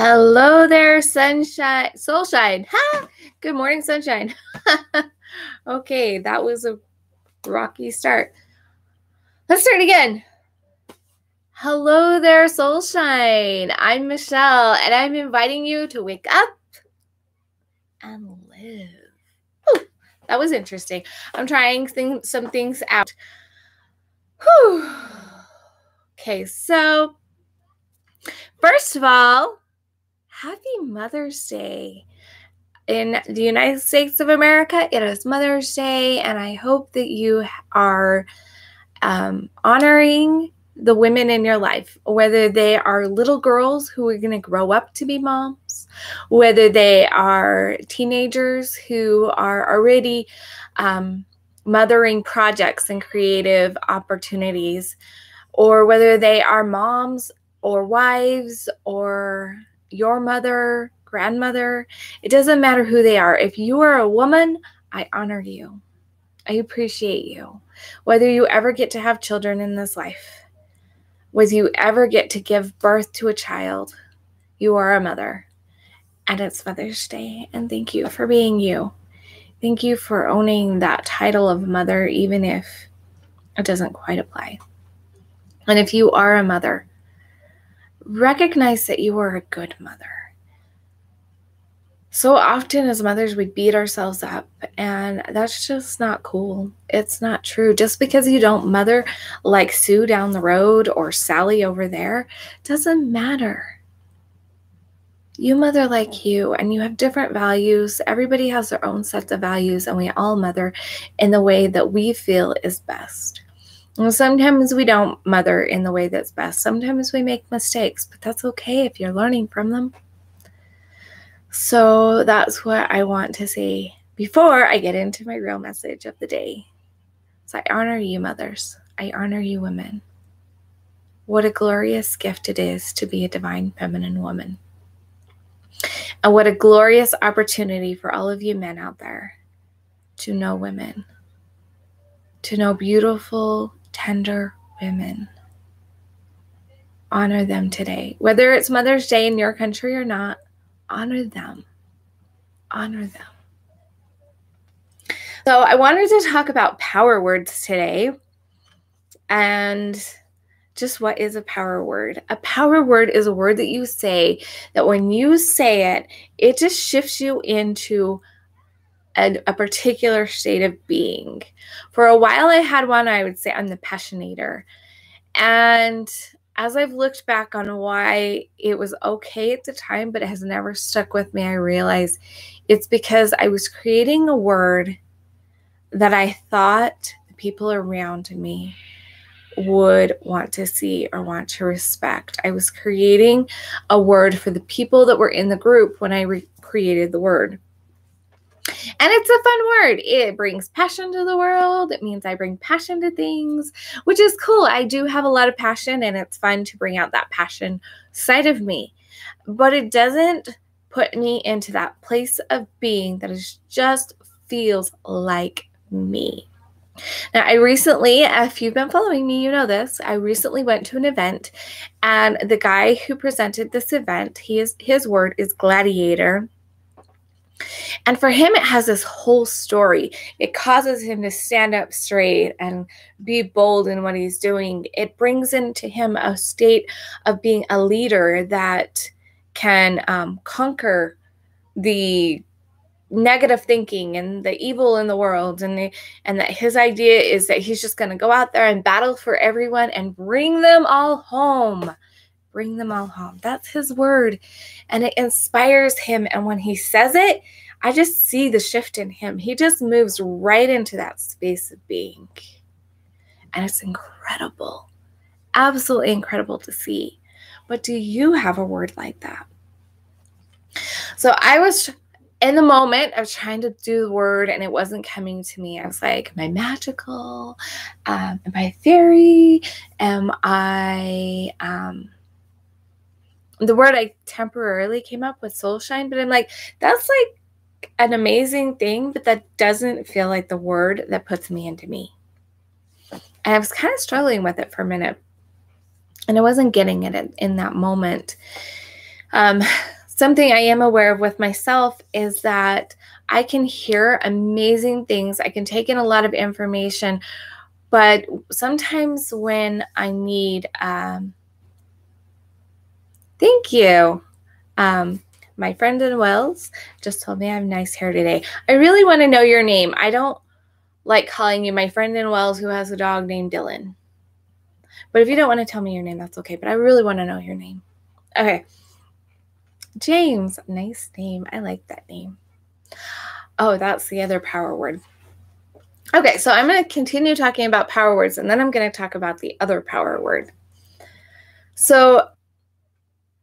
Hello there, sunshine, soulshine. Ha! Good morning, sunshine. Okay, that was a rocky start. Let's start again. Hello there, soulshine. I'm Michelle, and I'm inviting you to wake up and live. Whew, that was interesting. I'm trying some things out. Whew. Okay, so first of all, happy Mother's Day. In the United States of America, it is Mother's Day, and I hope that you are honoring the women in your life, whether they are little girls who are going to grow up to be moms, whether they are teenagers who are already mothering projects and creative opportunities, or whether they are moms or wives or your mother, grandmother. It doesn't matter who they are. If you are a woman, I honor you. I appreciate you. Whether you ever get to have children in this life, whether you ever get to give birth to a child, you are a mother. And it's Mother's Day. And thank you for being you. Thank you for owning that title of mother, even if it doesn't quite apply. And if you are a mother, recognize that you are a good mother. So often as mothers, we beat ourselves up, and that's just not cool. It's not true. Just because you don't mother like Sue down the road or Sally over there doesn't matter. You mother like you, and you have different values. Everybody has their own sets of values, and we all mother in the way that we feel is best. And sometimes we don't mother in the way that's best. Sometimes we make mistakes, but that's okay if you're learning from them. So that's what I want to say before I get into my real message of the day. So I honor you, mothers. I honor you, women. What a glorious gift it is to be a divine feminine woman. And what a glorious opportunity for all of you men out there to know women, to know beautiful, tender women. Honor them today. Whether it's Mother's Day in your country or not, honor them. Honor them. So I wanted to talk about power words today. And just what is a power word? A power word is a word that you say that when you say it, it just shifts you into a particular state of being. For a while I had one, I would say I'm the passionator. And as I've looked back on why it was okay at the time, but it has never stuck with me, I realize it's because I was creating a word that I thought the people around me would want to see or want to respect. I was creating a word for the people that were in the group when I created the word. And it's a fun word. It brings passion to the world. It means I bring passion to things, which is cool. I do have a lot of passion, and it's fun to bring out that passion side of me. But it doesn't put me into that place of being that is just feels like me. Now, I recently, if you've been following me, you know this, I recently went to an event, and the guy who presented this event, his word is gladiator. And for him, it has this whole story. It causes him to stand up straight and be bold in what he's doing. It brings into him a state of being a leader that can conquer the negative thinking and the evil in the world. And that his idea is that he's just going to go out there and battle for everyone and bring them all home. Bring them all home. That's his word. And it inspires him. And when he says it, I just see the shift in him. He just moves right into that space of being. And it's incredible. Absolutely incredible to see. But do you have a word like that? So I was in the moment of trying to do the word, and it wasn't coming to me. I was like, am I magical? Am I fairy? Am I... the word I temporarily came up with, soulshine, but I'm like, that's like an amazing thing, but that doesn't feel like the word that puts me into me. And I was kind of struggling with it for a minute, and I wasn't getting it in that moment. something I am aware of with myself is that I can hear amazing things. I can take in a lot of information, but sometimes when I need, thank you. My friend in Wells just told me I have nice hair today. I really want to know your name. I don't like calling you my friend in Wells who has a dog named Dylan. But if you don't want to tell me your name, that's okay. But I really want to know your name. Okay. James, nice name. I like that name. Oh, that's the other power word. Okay, so I'm going to continue talking about power words, and then I'm going to talk about the other power word. So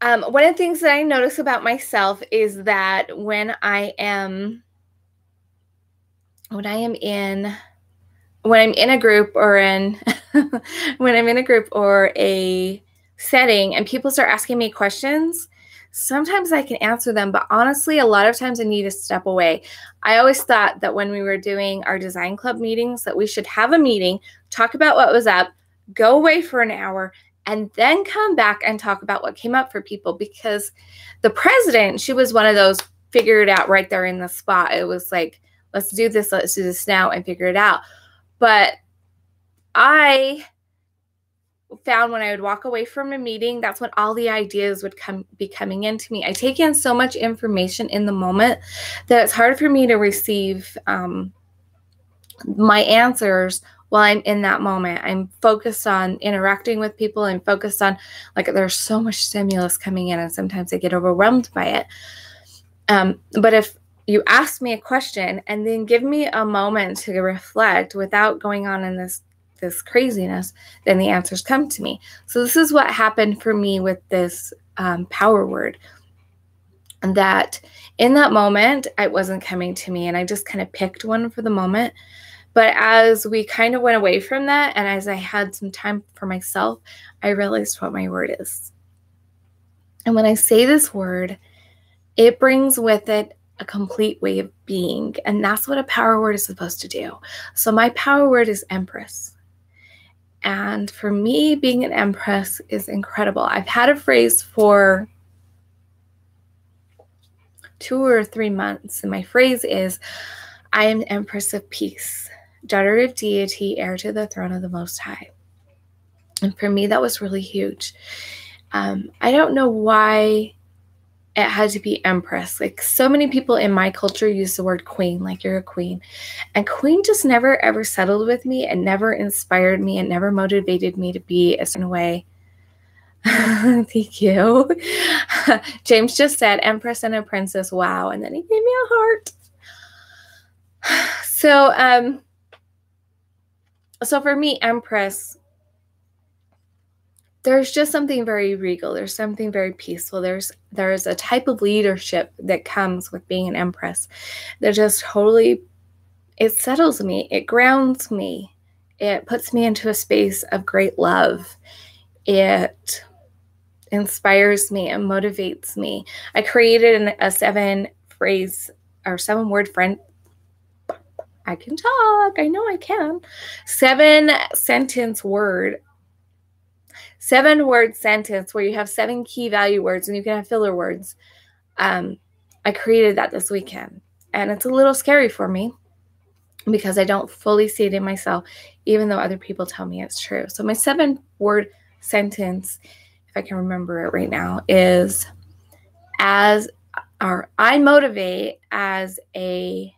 one of the things that I notice about myself is that when I'm in a group or when I'm in a group or a setting and people start asking me questions, sometimes I can answer them, but honestly, a lot of times I need to step away. I always thought that when we were doing our design club meetings that we should have a meeting, talk about what was up, go away for an hour, and then come back and talk about what came up for people, because the president, she was one of those figure it out right there in the spot. It was like, let's do this now and figure it out. But I found when I would walk away from a meeting, that's when all the ideas would be coming into me. I take in so much information in the moment that it's hard for me to receive my answers while I'm in that moment. I'm focused on interacting with people. I'm focused on, like, there's so much stimulus coming in and sometimes I get overwhelmed by it. But if you ask me a question and then give me a moment to reflect without going on in this craziness, then the answers come to me. So this is what happened for me with this power word. And that in that moment, it wasn't coming to me, and I just kind of picked one for the moment. But as we kind of went away from that, and as I had some time for myself, I realized what my word is. And when I say this word, it brings with it a complete way of being. And that's what a power word is supposed to do. So my power word is Empress. And for me, being an Empress is incredible. I've had a phrase for 2 or 3 months. And my phrase is, I am Empress of Peace, daughter of deity, heir to the throne of the Most High. And for me, that was really huge. I don't know why it had to be Empress. Like, so many people in my culture use the word queen, like you're a queen. And queen just never ever settled with me and never inspired me and never motivated me to be a certain way. Thank you. James just said Empress and a princess. Wow. And then he gave me a heart. So, so for me, Empress, there's just something very regal. There's something very peaceful. There's a type of leadership that comes with being an Empress that just totally, it settles me. It grounds me. It puts me into a space of great love. It inspires me and motivates me. I created a 7-phrase or 7-word friend. I can talk. I know I can. 7-word sentence where you have 7 key value words and you can have filler words. I created that this weekend, and it's a little scary for me because I don't fully see it in myself, even though other people tell me it's true. So my 7-word sentence, if I can remember it right now, is I motivate as a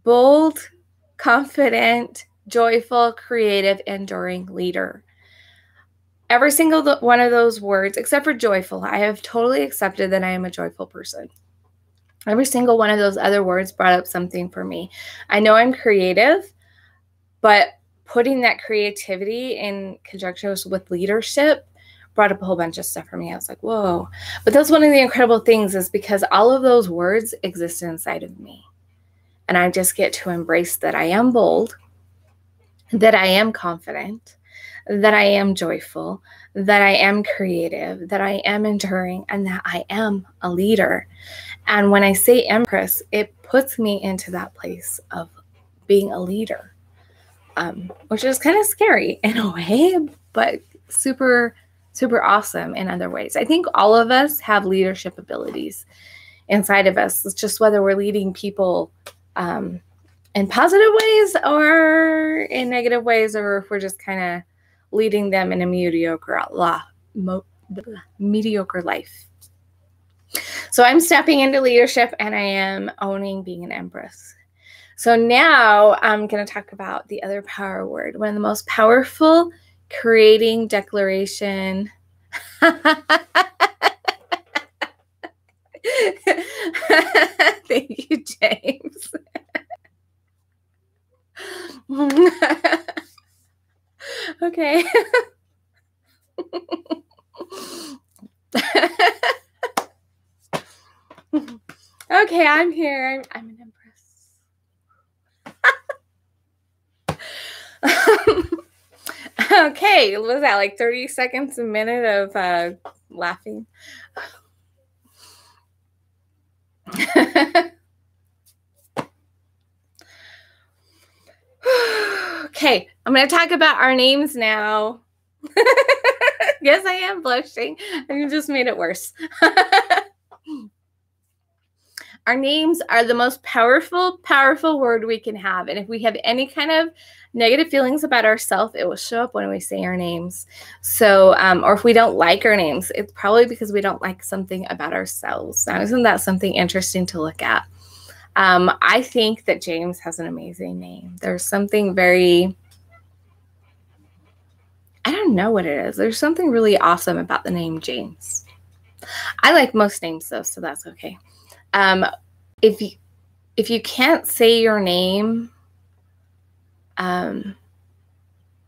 bold, confident, joyful, creative, enduring leader. Every single one of those words, except for joyful, I have totally accepted that I am a joyful person. Every single one of those other words brought up something for me. I know I'm creative, but putting that creativity in conjunction with leadership brought up a whole bunch of stuff for me. I was like, whoa. But that's one of the incredible things, is because all of those words exist inside of me. And I just get to embrace that I am bold, that I am confident, that I am joyful, that I am creative, that I am enduring, and that I am a leader. And when I say Empress, it puts me into that place of being a leader, which is kind of scary in a way, but super super awesome in other ways. I think all of us have leadership abilities inside of us. It's just whether we're leading people in positive ways or in negative ways, or if we're just kind of leading them in a mediocre life. So I'm stepping into leadership, and I am owning being an empress. So now I'm going to talk about the other power word, one of the most powerful creating declaration. Thank you, James. Okay. Okay, I'm here. I'm an empress. Okay, what was that, like 30 seconds, a minute of laughing? Okay, I'm going to talk about our names now. Yes, I am blushing. I just made it worse. Our names are the most powerful word we can have. And if we have any kind of negative feelings about ourselves, it will show up when we say our names. So, or if we don't like our names, it's probably because we don't like something about ourselves. Now, isn't that something interesting to look at? I think that James has an amazing name. There's something very, I don't know what it is. There's something really awesome about the name James. I like most names though, so that's okay. If you can't say your name and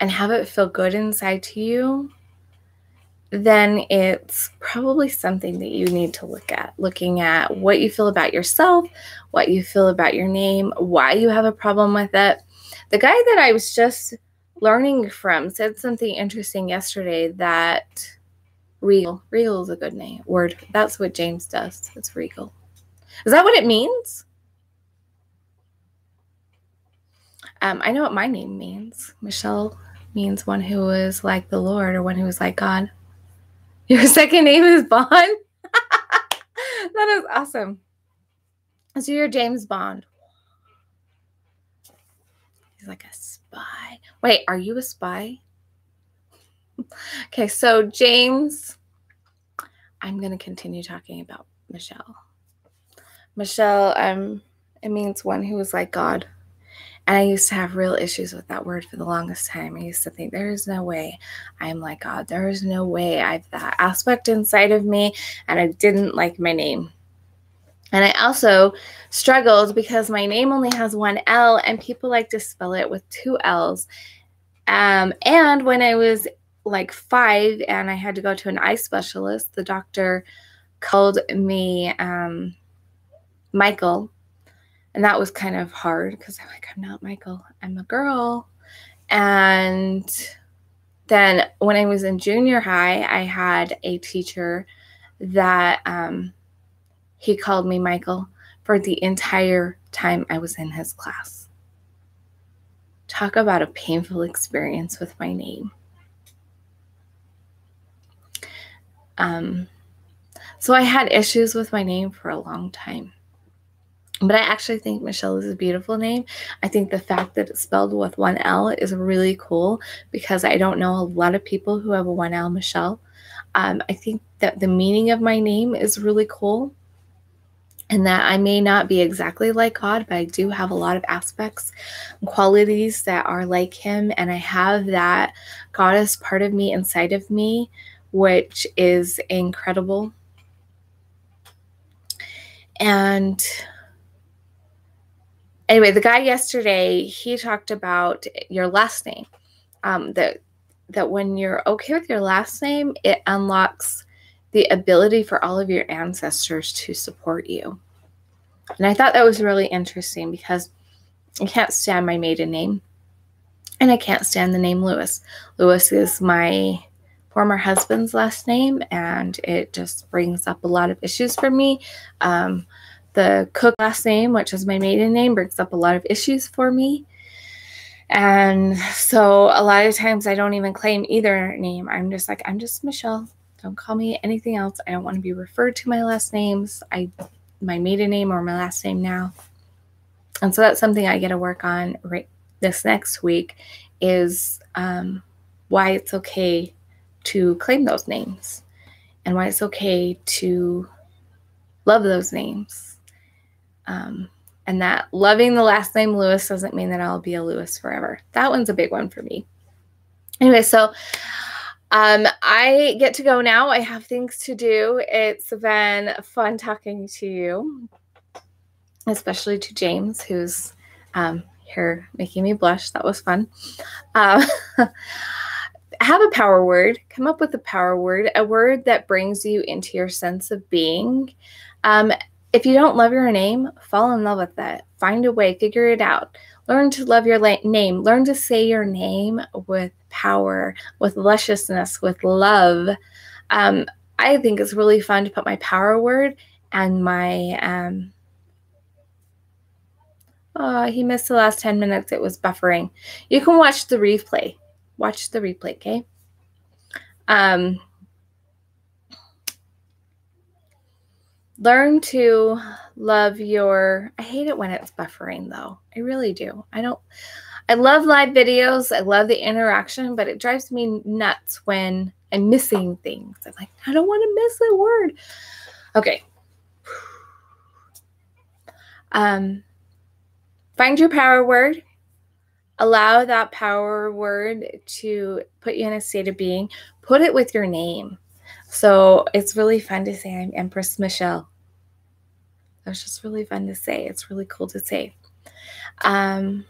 have it feel good inside to you, then it's probably something that you need to look at. Looking at what you feel about yourself, what you feel about your name, why you have a problem with it. The guy that I was just learning from said something interesting yesterday, that regal is a good word. That's what James does. It's regal. Is that what it means? I know what my name means. Michelle means one who is like the Lord, or one who is like God. Your second name is Bond? That is awesome. So you're James Bond. He's like a spy. Wait, are you a spy? Okay, so James, I'm going to continue talking about Michelle. Michelle, it means one who is like God. And I used to have real issues with that word for the longest time. I used to think, there is no way I'm like God. There is no way I have that aspect inside of me. And I didn't like my name. And I also struggled because my name only has one L, and people like to spell it with two L's. And when I was like 5 and I had to go to an eye specialist, the doctor called me Michael. And that was kind of hard because I'm like, I'm not Michael, I'm a girl. And then when I was in junior high, I had a teacher that he called me Michael for the entire time I was in his class. Talk about a painful experience with my name. So I had issues with my name for a long time. But I actually think Michelle is a beautiful name. I think the fact that it's spelled with one L is really cool, because I don't know a lot of people who have a one L Michelle. I think that the meaning of my name is really cool, and that I may not be exactly like God, but I do have a lot of aspects and qualities that are like him. And I have that goddess part of me inside of me, which is incredible. And anyway, the guy yesterday, he talked about your last name, that when you're okay with your last name, it unlocks the ability for all of your ancestors to support you. And I thought that was really interesting, because I can't stand my maiden name, and I can't stand the name Lewis. Lewis is my former husband's last name, and it just brings up a lot of issues for me. The Cook last name, which is my maiden name, brings up a lot of issues for me. And so a lot of times I don't even claim either name. I'm just like, I'm just Michelle. Don't call me anything else. I don't want to be referred to my last names. My maiden name or my last name now. And so that's something I get to work on right this next week is why it's okay to claim those names and why it's okay to love those names. And that loving the last name Lewis doesn't mean that I'll be a Lewis forever. That one's a big one for me. Anyway, so I get to go now. I have things to do. It's been fun talking to you, especially to James, who's here making me blush. That was fun. Have a power word. Come up with a power word, a word that brings you into your sense of being. If you don't love your name, fall in love with it. Find a way, figure it out. Learn to love your name. Learn to say your name with power, with lusciousness, with love. I think it's really fun to put my power word and my, oh, he missed the last 10 minutes. It was buffering. You can watch the replay. Watch the replay, okay? Learn to love your, I hate it when it's buffering though. I really do. I love live videos. I love the interaction, but it drives me nuts when I'm missing things. I'm like, I don't want to miss a word. Okay. Find your power word. Allow that power word to put you in a state of being. Put it with your name. So it's really fun to say, I'm Empress Michelle. That's just really fun to say. It's really cool to say. I'm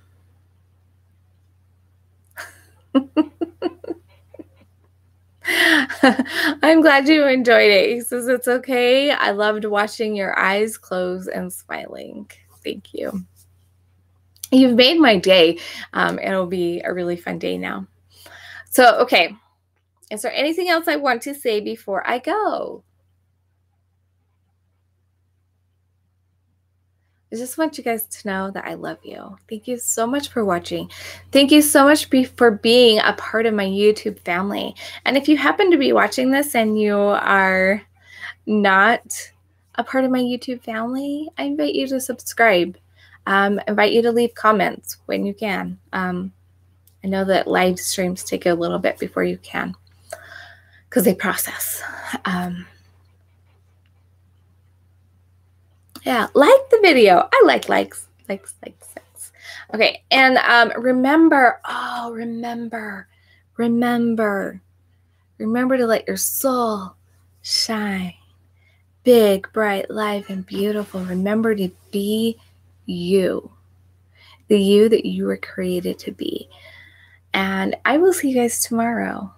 glad you enjoyed it. He says it's okay. I loved watching your eyes close and smiling. Thank you. You've made my day. It'll be a really fun day now. So, okay. Is there anything else I want to say before I go? I just want you guys to know that I love you. Thank you so much for watching. Thank you so much for being a part of my YouTube family. And if you happen to be watching this and you are not a part of my YouTube family, I invite you to subscribe. Invite you to leave comments when you can. I know that live streams take a little bit before you can because they process. Yeah, like the video. I like likes. Okay, and remember to let your soul shine. Big, bright, live, and beautiful. Remember to be you. The you that you were created to be. And I will see you guys tomorrow.